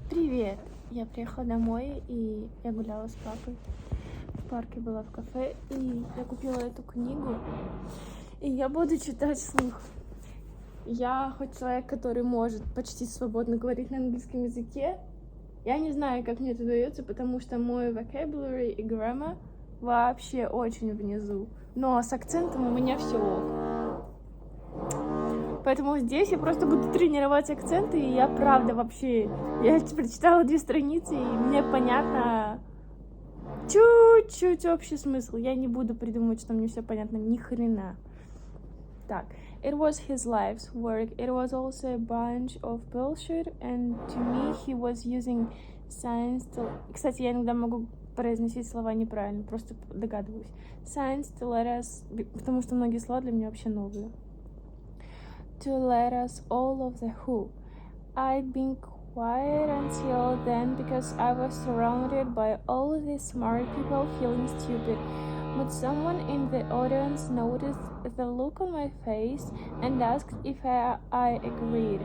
Привет! Я приехала домой, и я гуляла с папой. В парке была, в кафе, и я купила эту книгу, и я буду читать вслух. Я хоть человек, который может почти свободно говорить на английском языке, я не знаю, как мне это дается, потому что мой vocabulary и grammar вообще очень внизу. Но с акцентом у меня все ок. Поэтому здесь я просто буду тренировать акценты, и я правда вообще... Я прочитала 2 страницы, и мне понятно чуть-чуть общий смысл. Я не буду придумывать, что мне все понятно, ни хрена. Так. It was his life's work. It was also a bunch of bullshit, and to me he was using science to... Кстати, я иногда могу произносить слова неправильно, просто догадываюсь. Science to let us... Потому что многие слова для меня вообще новые. To let us all of the who. I'd been quiet until then because I was surrounded by all these smart people feeling stupid. But someone in the audience noticed the look on my face and asked if I agreed.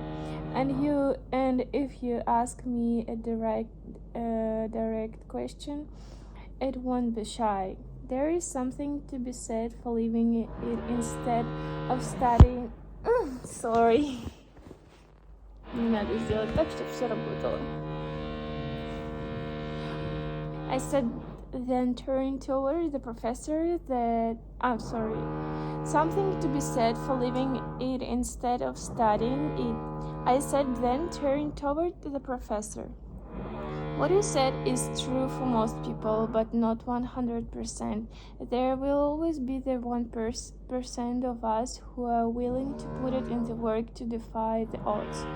And if you ask me a direct question, it won't be shy. There is something to be said for leaving it instead of studying. Sorry. Не надо сделать так, чтобы все работало. I said, then turned toward the professor that... I'm sorry. Something to be said for leaving it instead of studying it. I said, then turned toward the professor. What you said is true for most people, but not 100%. There will always be the 1% of us who are willing to put it in the work to defy the odds.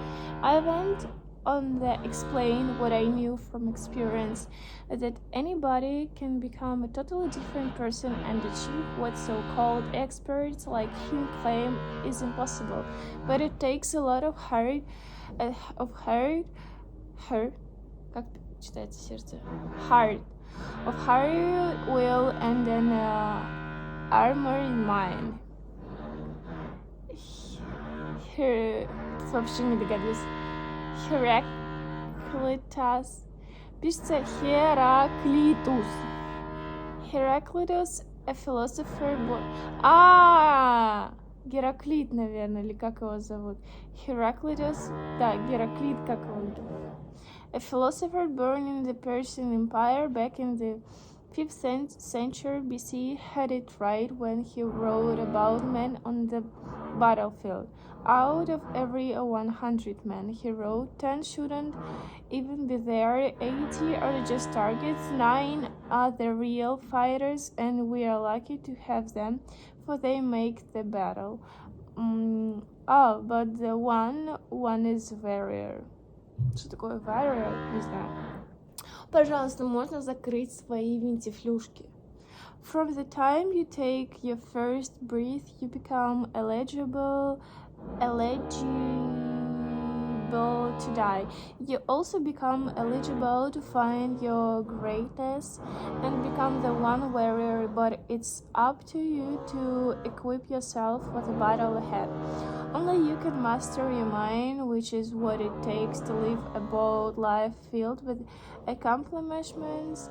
I went on to explain what I knew from experience, that anybody can become a totally different person and achieve what so-called experts like him claim is impossible. But it takes a lot of heart, как читается сердце? Heart. Of hard will and an armor in mind. Вообще не догадываюсь. Heraclitus. Пишется Heraclitus. Heraclitus, a philosopher... Гераклит, наверное, или как его зовут? Heraclitus, да, Гераклит, как его. A philosopher born in the Persian Empire back in the 5th century BC had it right when he wrote about men on the battlefield. Out of every 100 men he wrote, 10 shouldn't even be there, 80 are just targets, 9 are the real fighters, and we are lucky to have them, for they make the battle. But the one is warrior. Что такое warrior? Не знаю. Пожалуйста, можно закрыть свои винтифлюшки. From the time you take your first breath, you become eligible to die. You also become eligible to find your greatness and become the one warrior, but it's up to you to equip yourself for the battle ahead. Only you can master your mind, which is what it takes to live a bold life filled with accomplishments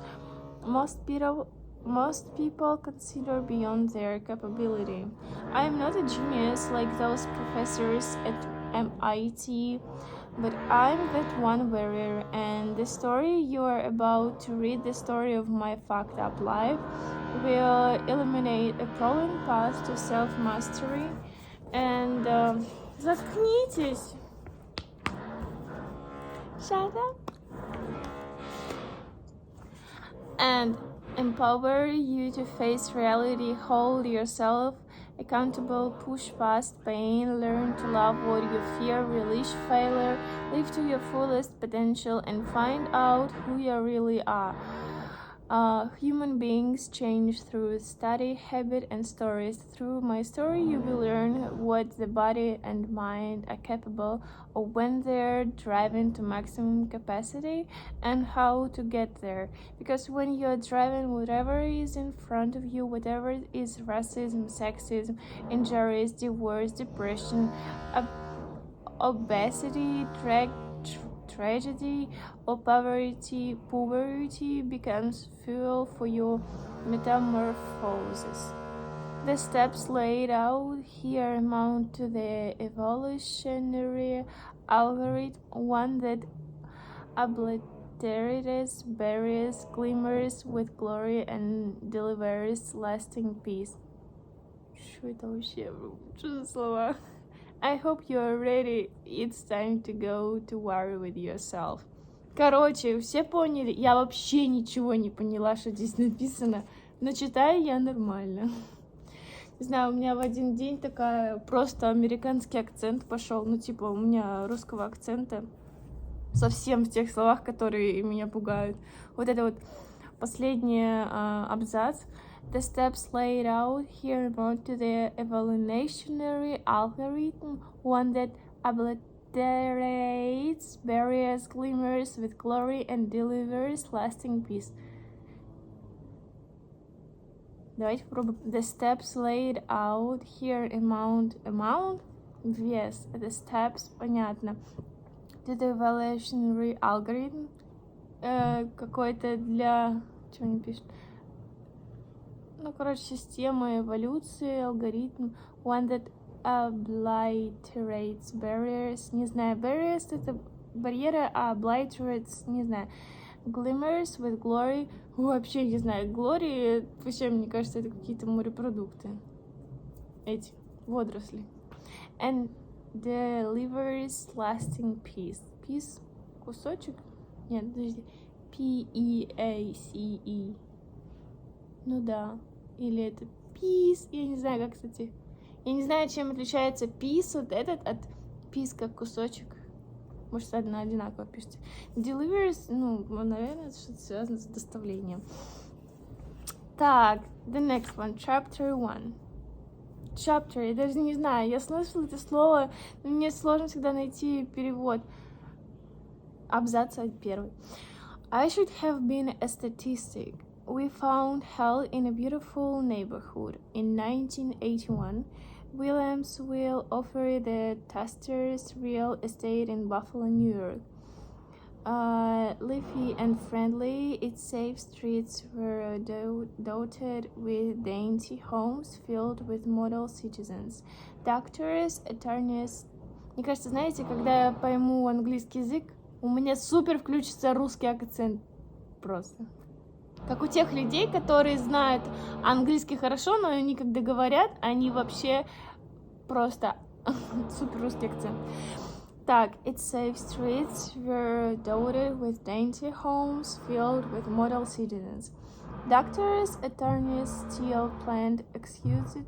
most people consider beyond their capability. I am not a genius like those professors at MIT, but I'm that one warrior, and the story you are about to read, the story of my fucked up life, will illuminate a proven path to self-mastery. And заткнитесь. Shut up. And empower you to face reality, hold yourself accountable, push past pain, learn to love what you fear, release failure, live to your fullest potential, and find out who you really are. Human beings change through study, habit, and stories. Through my story, you will learn what the body and mind are capable of when they're driven to maximum capacity and how to get there. Because when you're driving whatever is in front of you, whatever is racism, sexism, injuries, divorce, depression, obesity, tragedy or poverty becomes fuel for your metamorphosis. The steps laid out here amount to the evolutionary algorithm, one that obliterates barriers, glimmers with glory, and delivers lasting peace. Что это вообще? Что за слова? I hope you are ready. It's time to go to war with yourself. Короче, все поняли? Я вообще ничего не поняла, что здесь написано, но читаю я нормально. Не знаю, у меня в один день такая просто американский акцент пошел. Ну, типа, у меня русского акцента совсем в тех словах, которые меня пугают. Вот это вот последний абзац. The steps laid out here amount to the evolutionary algorithm, one that obliterates barriers, glimmers with glory, and delivers lasting peace. Давайте попробуем. The steps laid out here amount? Yes, the steps, понятно. To the evolutionary algorithm. Какой-то для... Что они пишут? Ну, короче, система эволюции, алгоритм. One that obliterates barriers. Не знаю, barriers это барьеры, а obliterates, не знаю. Glimmers with glory. Вообще не знаю, glory, вообще, мне кажется, это какие-то морепродукты. Эти, водоросли. And delivers lasting peace. Peace? Кусочек? Нет, подожди. P-E-A-C-E. Ну да. Или это peace? Я не знаю, как, кстати. Я не знаю, чем отличается peace вот этот от peace как кусочек. Может, одинаково пишется. Delivers, ну, наверное, это что-то связано с доставлением. Так, the next one, chapter 1. Chapter, я даже не знаю, я слышала это слово, но мне сложно всегда найти перевод. Абзац первый. I should have been a statistic. We found hell in a beautiful neighborhood. In 1981, Williamsville offered the testers real estate in Buffalo, New York. Leafy and friendly, its safe streets were dotted with dainty homes filled with model citizens. Doctors, attorneys. Мне кажется, знаете, когда я пойму английский язык, у меня супер включится русский акцент. Просто. Как у тех людей, которые знают английский хорошо, но они когда говорят, они вообще просто супер русский акцент. Так, its safe streets were dotted with dainty homes filled with model citizens. Doctors, attorneys, steel plant executives,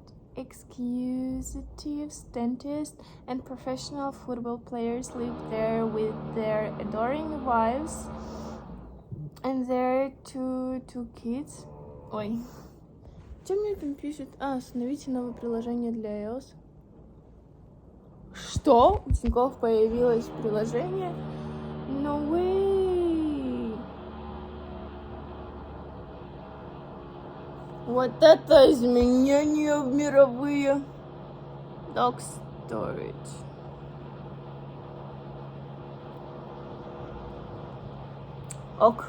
dentists, and professional football players lived there with their adoring wives and their two kids. Ой. Что мне там пишут? Установите новое приложение для iOS. Что? У Тинькофф появилось приложение? No way! Вот это изменения в мировые. Dog storage. Ок.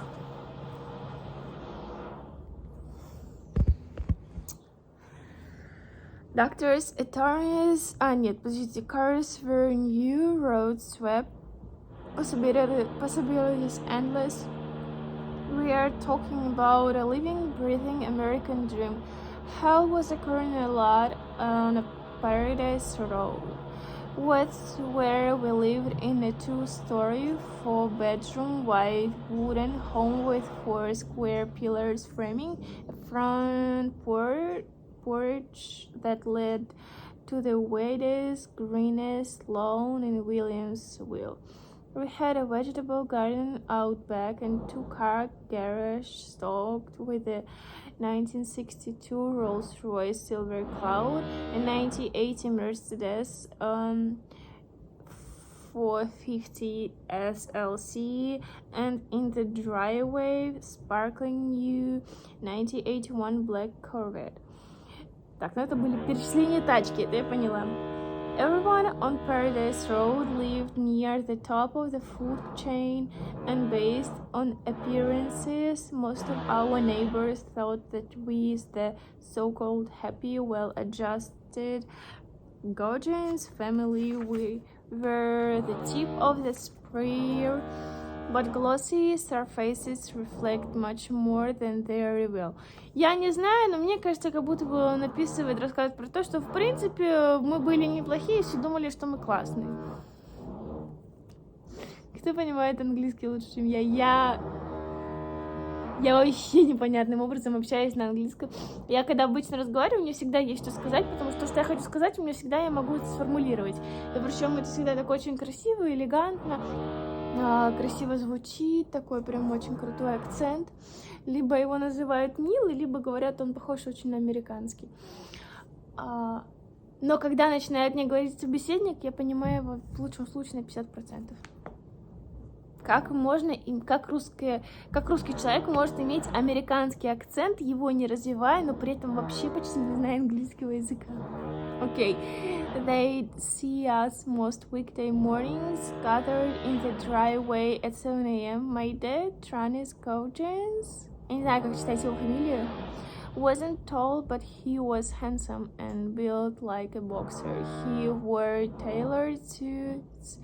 Doctors, attorneys, нет, подождите, cars were new, roads swept, possibilities endless. We are talking about a living, breathing American dream. Hell was occurring a lot on a paradise road. What's where we lived in a 2-story, 4-bedroom, white wooden home with 4 square pillars framing a front porch that led to the widest, greenest lawn in Williamsville. We had a vegetable garden out back and 2-car garage stocked with a 1962 Rolls-Royce Silver Cloud, a 1980 Mercedes 450 SLC, and in the driveway, sparkling new 1981 black Corvette. Так, ну это были перечисления тачки, это я поняла. Everyone on Paradise Road lived near the top of the food chain, and based on appearances, most of our neighbors thought that we, the so-called happy, well-adjusted Gauguin's family, we were the tip of the spear, but glossy surfaces reflect much more than they reveal. Я не знаю, но мне кажется, как будто бы он описывает, рассказывает про то, что в принципе мы были неплохие, все думали, что мы классные. Кто понимает английский лучше, чем я? Я вообще непонятным образом общаюсь на английском. Я когда обычно разговариваю, мне всегда есть что сказать, потому что то, что я хочу сказать, у меня всегда я могу это сформулировать. И причем это всегда так очень красиво, элегантно, красиво звучит, такой прям очень крутой акцент. Либо его называют милый, либо говорят, он похож очень на американский. Но когда начинает мне говорить собеседник, я понимаю его в лучшем случае на 50%. Как русский человек может иметь американский акцент, его не развивая, но при этом вообще почти не зная английского языка? Okay, they'd see us most weekday mornings, gathered in the driveway at 7 a.m. My dad, Tranis Gauguins, я не знаю, как читать его фамилию, wasn't tall, but he was handsome and built like a boxer. He wore tailored suits.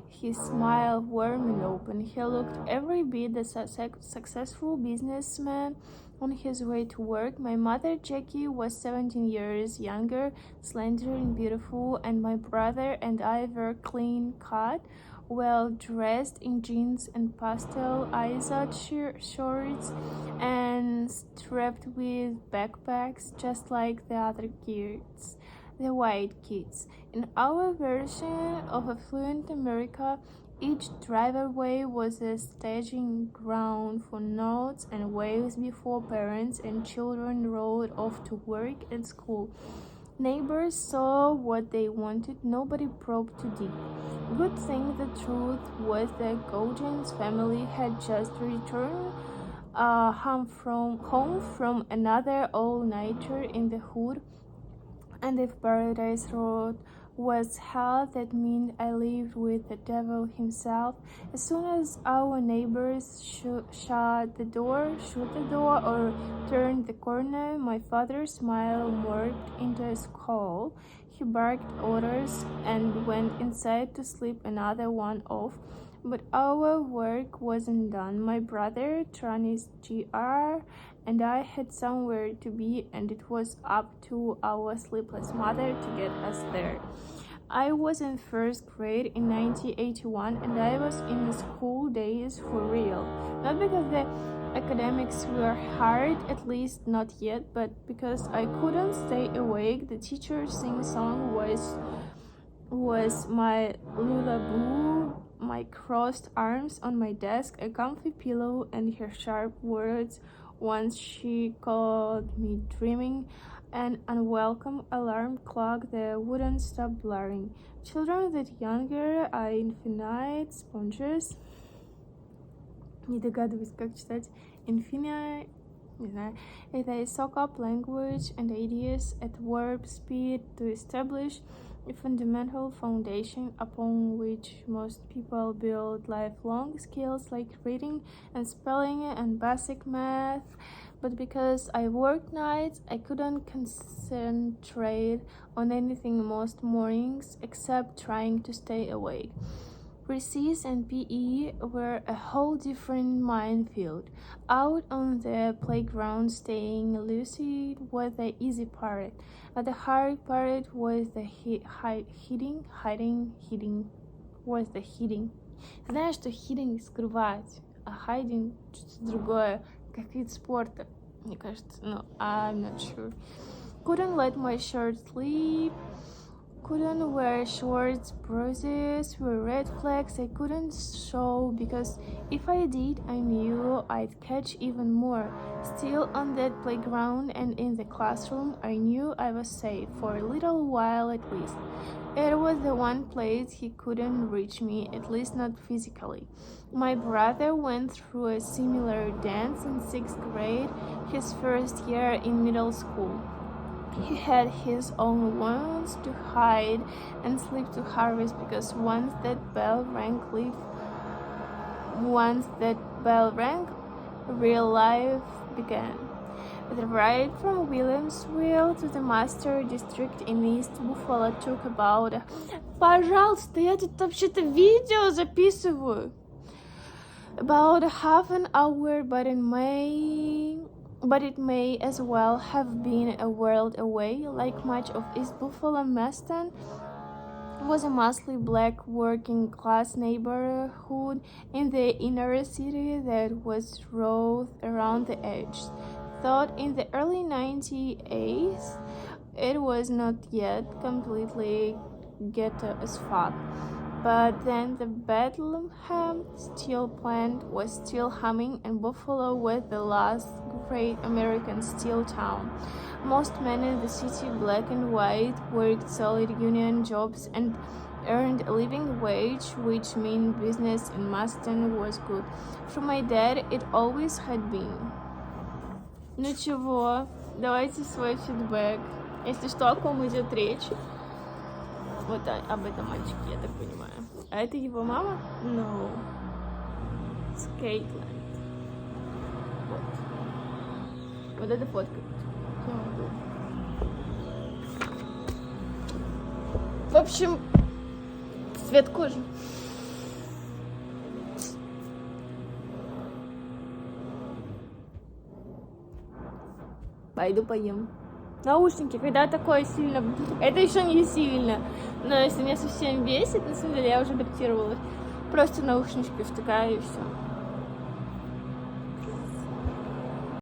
His smile warm and open. He looked every bit a successful businessman on his way to work. My mother, Jackie, was 17 years younger, slender and beautiful, and my brother and I were clean-cut, well-dressed in jeans and pastel Izod shorts and strapped with backpacks, just like the other kids. The white kids. In our version of affluent America, each driveway was a staging ground for notes and waves before parents and children rode off to work and school. Neighbors saw what they wanted, nobody probed too deep. Good thing the truth was that Gauguin's family had just returned home from another all-nighter in the hood, and if Paradise Road was hell, that meant I lived with the devil himself. As soon as our neighbors shut the door or turned the corner, my father's smile morphed into a scowl. He barked orders and went inside to sleep another one off. But our work wasn't done. My brother, Tranis Gr, and I had somewhere to be, and it was up to our sleepless mother to get us there. I was in first grade in 1981, and I was in the school days for real. Not because the academics were hard, at least not yet, but because I couldn't stay awake. The teacher's sing-song was my lullaby, my crossed arms on my desk, a comfy pillow, and her sharp words. Once she called me dreaming. An unwelcome alarm clock that wouldn't stop blaring. Children that younger are infinite sponges. Не догадываюсь, как читать. Infinite, не знаю. They soak up language and ideas at warp speed to establish a fundamental foundation upon which most people build lifelong skills like reading and spelling and basic math. But because I worked nights, I couldn't concentrate on anything most mornings except trying to stay awake. Recess and PE were a whole different minefield. Out on the playground, staying lucid was the easy part. But the hard part was the hiding. Знаешь, что hiding скрывать, а hiding что-то другое, как вид спорта, мне кажется, но I'm not sure. Couldn't let my shirt sleep. Couldn't wear shorts, bruises were red flags I couldn't show because if I did, I knew I'd catch even more. Still on that playground and in the classroom, I knew I was safe for a little while at least. It was the one place he couldn't reach me, at least not physically. My brother went through a similar dance in 6th grade, his first year in middle school. He had his own wounds to hide and sleep to harvest, because once that bell rang, real life began. The ride from Williamsville to the Master District in East Buffalo took about... Пожалуйста, я тут вообще-то видео записываю. About half an hour, but it may as well have been a world away. Like much of East Buffalo, Maston was a mostly black working-class neighborhood in the inner city that was rough around the edges. Thought in the early 90s, it was not yet completely ghetto as fuck. But then the Bethlehem steel plant was still humming, and Buffalo was the last great American steel town. Most men in the city, black and white, worked solid union jobs and earned a living wage, which meant business in Maston was good. For my dad, it always had been. Ну чего, давайте свой фидбэк. Если что, о ком идет речь? Вот об этом мальчике, я так понимаю. А это его мама? No. Скейтланд. Вот эта фотка. В общем, цвет кожи. Пойду поем. Наушники, когда такое сильно... Это еще не сильно. Но если меня совсем бесит, на самом деле я уже адаптировалась. Просто наушнички втыкаю и все.